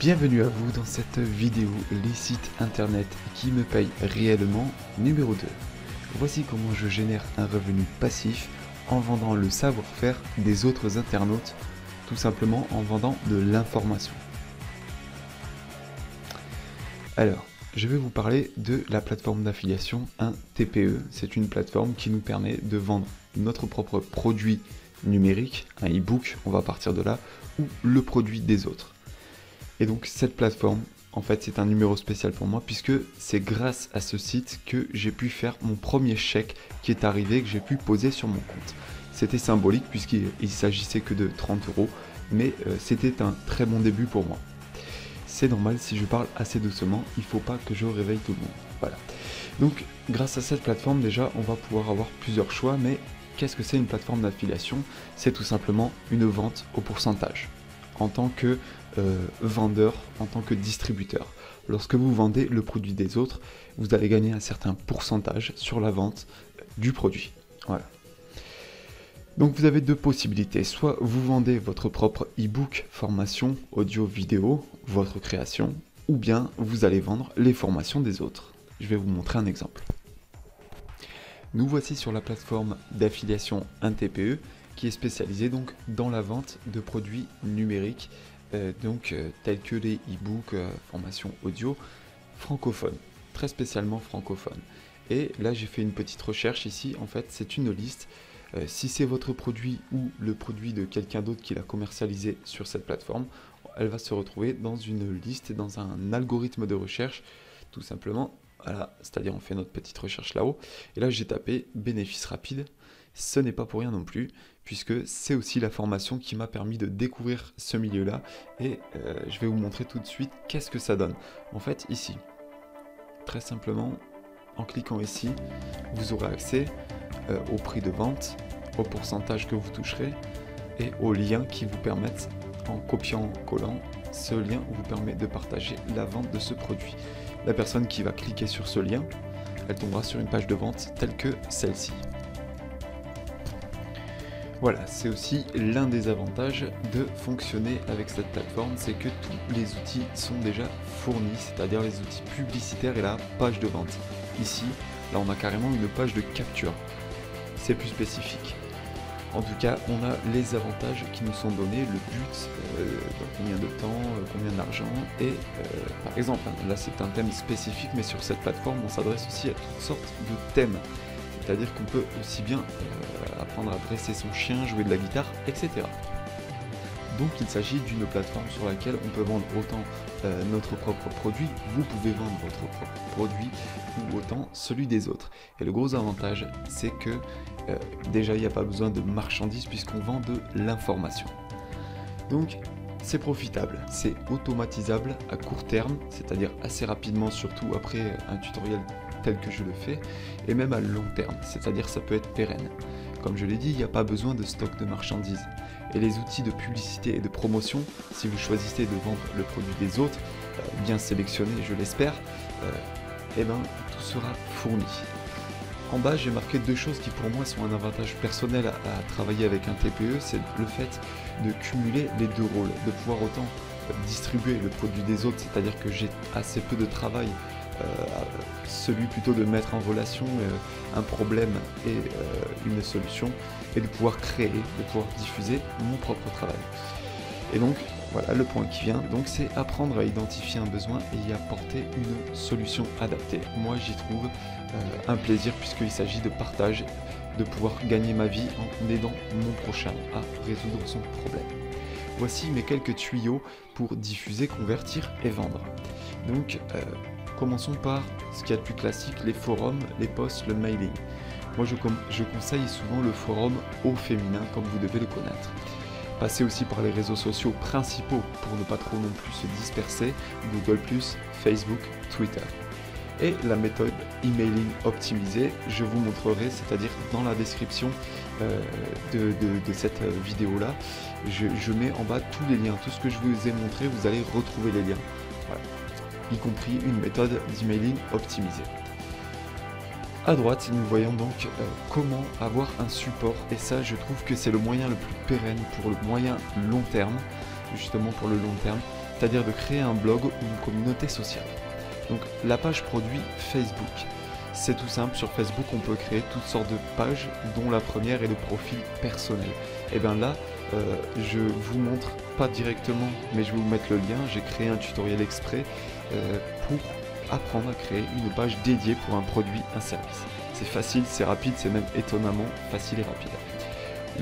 Bienvenue à vous dans cette vidéo les sites internet qui me payent réellement numéro 2. Voici comment je génère un revenu passif en vendant le savoir-faire des autres internautes, tout simplement en vendant de l'information. Alors, je vais vous parler de la plateforme d'affiliation, un TPE. C'est une plateforme qui nous permet de vendre notre propre produit numérique, un e-book, on va partir de là, ou le produit des autres. Et donc cette plateforme, en fait, c'est un numéro spécial pour moi puisque c'est grâce à ce site que j'ai pu faire mon premier chèque qui est arrivé, que j'ai pu poser sur mon compte. C'était symbolique puisqu'il s'agissait que de 30 €, mais c'était un très bon début pour moi. C'est normal, si je parle assez doucement, il ne faut pas que je réveille tout le monde. Voilà. Donc grâce à cette plateforme, déjà, on va pouvoir avoir plusieurs choix, mais qu'est-ce que c'est une plateforme d'affiliation? C'est tout simplement une vente au pourcentage. En tant que vendeur, en tant que distributeur. Lorsque vous vendez le produit des autres, vous allez gagner un certain pourcentage sur la vente du produit. Voilà. Donc vous avez deux possibilités. Soit vous vendez votre propre e-book, formation, audio, vidéo, votre création, ou bien vous allez vendre les formations des autres. Je vais vous montrer un exemple. Nous voici sur la plateforme d'affiliation un TPE qui est spécialisée donc dans la vente de produits numériques tels que les e-books, formations audio francophones, très spécialement francophones. Et là j'ai fait une petite recherche ici, en fait c'est une liste. Si c'est votre produit ou le produit de quelqu'un d'autre qui l'a commercialisé sur cette plateforme, elle va se retrouver dans une liste et dans un algorithme de recherche, tout simplement. Voilà, c'est-à-dire on fait notre petite recherche là-haut. Et là j'ai tapé bénéfice rapide. Ce n'est pas pour rien non plus, puisque c'est aussi la formation qui m'a permis de découvrir ce milieu-là. Et je vais vous montrer tout de suite qu'est-ce que ça donne. En fait, ici, très simplement, en cliquant ici, vous aurez accès au prix de vente, au pourcentage que vous toucherez et aux liens qui vous permettent, en copiant-collant, ce lien vous permet de partager la vente de ce produit. La personne qui va cliquer sur ce lien, elle tombera sur une page de vente telle que celle-ci. Voilà, c'est aussi l'un des avantages de fonctionner avec cette plateforme, c'est que tous les outils sont déjà fournis, c'est-à-dire les outils publicitaires et la page de vente. Ici, là on a carrément une page de capture, c'est plus spécifique. En tout cas, on a les avantages qui nous sont donnés, le but, dans combien de temps, combien d'argent, et par exemple, là c'est un thème spécifique, mais sur cette plateforme, on s'adresse aussi à toutes sortes de thèmes. C'est-à-dire qu'on peut aussi bien apprendre à dresser son chien, jouer de la guitare, etc. Donc il s'agit d'une plateforme sur laquelle on peut vendre autant notre propre produit, vous pouvez vendre votre propre produit, ou autant celui des autres. Et le gros avantage, c'est que déjà il n'y a pas besoin de marchandises puisqu'on vend de l'information. Donc c'est profitable, c'est automatisable à court terme, c'est-à-dire assez rapidement, surtout après un tutoriel tel que je le fais, et même à long terme, c'est-à-dire ça peut être pérenne. Comme je l'ai dit, il n'y a pas besoin de stock de marchandises. Et les outils de publicité et de promotion, si vous choisissez de vendre le produit des autres, bien sélectionné je l'espère, tout sera fourni. En bas, j'ai marqué deux choses qui pour moi sont un avantage personnel à travailler avec un TPE, c'est le fait de cumuler les deux rôles, de pouvoir autant distribuer le produit des autres, c'est-à-dire que j'ai assez peu de travail, celui plutôt de mettre en relation un problème et une solution, et de pouvoir créer, de pouvoir diffuser mon propre travail. Et donc voilà le point qui vient, donc c'est apprendre à identifier un besoin et y apporter une solution adaptée. Moi j'y trouve un plaisir puisqu'il s'agit de partage, de pouvoir gagner ma vie en aidant mon prochain à résoudre son problème. Voici mes quelques tuyaux pour diffuser, convertir et vendre. Donc commençons par ce qu'il y a de plus classique, les forums, les posts, le mailing. Moi je conseille souvent le forum au féminin comme vous devez le connaître. Passez aussi par les réseaux sociaux principaux pour ne pas trop non plus se disperser, Google+, Facebook, Twitter. Et la méthode emailing optimisée, je vous montrerai, c'est-à-dire dans la description de cette vidéo-là, je mets en bas tous les liens, tout ce que je vous ai montré, vous allez retrouver les liens. Voilà. Y compris une méthode d'emailing optimisée. À droite, nous voyons donc comment avoir un support, et ça je trouve que c'est le moyen le plus pérenne pour le moyen long terme, justement pour le long terme, c'est-à-dire de créer un blog ou une communauté sociale. Donc la page produit Facebook. C'est tout simple, sur Facebook on peut créer toutes sortes de pages dont la première est le profil personnel. Et bien là, je vous montre pas directement, mais je vais vous mettre le lien, j'ai créé un tutoriel exprès pour apprendre à créer une page dédiée pour un produit, un service. C'est facile, c'est rapide, c'est même étonnamment facile et rapide.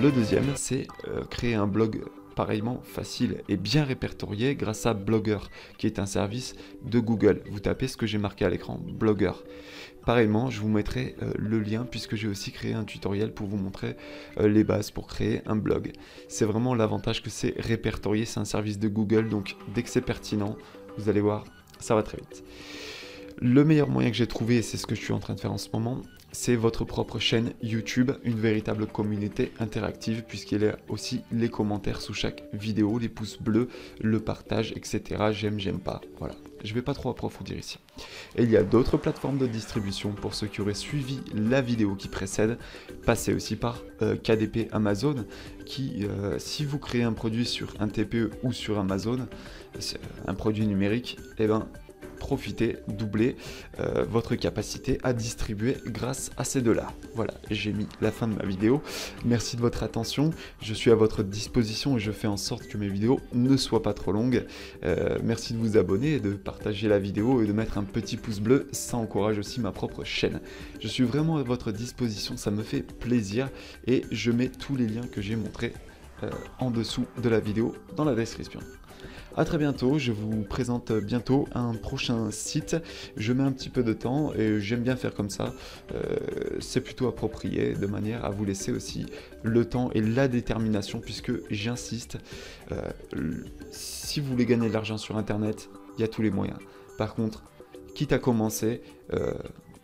Le deuxième, c'est créer un blog pareillement facile et bien répertorié grâce à Blogger, qui est un service de Google. Vous tapez ce que j'ai marqué à l'écran, Blogger. Pareillement, je vous mettrai le lien puisque j'ai aussi créé un tutoriel pour vous montrer les bases pour créer un blog. C'est vraiment l'avantage que c'est répertorié, c'est un service de Google, donc dès que c'est pertinent, vous allez voir, ça va très vite. Le meilleur moyen que j'ai trouvé, et c'est ce que je suis en train de faire en ce moment, c'est votre propre chaîne YouTube, une véritable communauté interactive puisqu'il y a aussi les commentaires sous chaque vidéo, les pouces bleus, le partage, etc. J'aime, j'aime pas. Voilà, je ne vais pas trop approfondir ici. Et il y a d'autres plateformes de distribution pour ceux qui auraient suivi la vidéo qui précède. Passez aussi par KDP Amazon qui, si vous créez un produit sur un TPE ou sur Amazon, un produit numérique, eh ben, profitez, doublez votre capacité à distribuer grâce à ces deux-là. Voilà, j'ai mis la fin de ma vidéo. Merci de votre attention. Je suis à votre disposition et je fais en sorte que mes vidéos ne soient pas trop longues. Merci de vous abonner, de partager la vidéo et de mettre un petit pouce bleu. Ça encourage aussi ma propre chaîne. Je suis vraiment à votre disposition, ça me fait plaisir et je mets tous les liens que j'ai montrés en dessous de la vidéo dans la description. A très bientôt, je vous présente bientôt un prochain site. Je mets un petit peu de temps et j'aime bien faire comme ça. C'est plutôt approprié de manière à vous laisser aussi le temps et la détermination puisque j'insiste, si vous voulez gagner de l'argent sur internet, il y a tous les moyens. Par contre, quitte à commencer,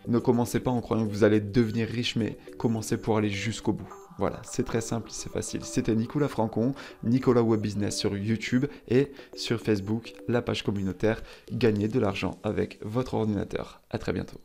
ne commencez pas en croyant que vous allez devenir riche, mais commencez pour aller jusqu'au bout. Voilà, c'est très simple, c'est facile. C'était Nicolas Francon, Nicolas Web Business sur YouTube et sur Facebook, la page communautaire, gagner de l'argent avec votre ordinateur. À très bientôt.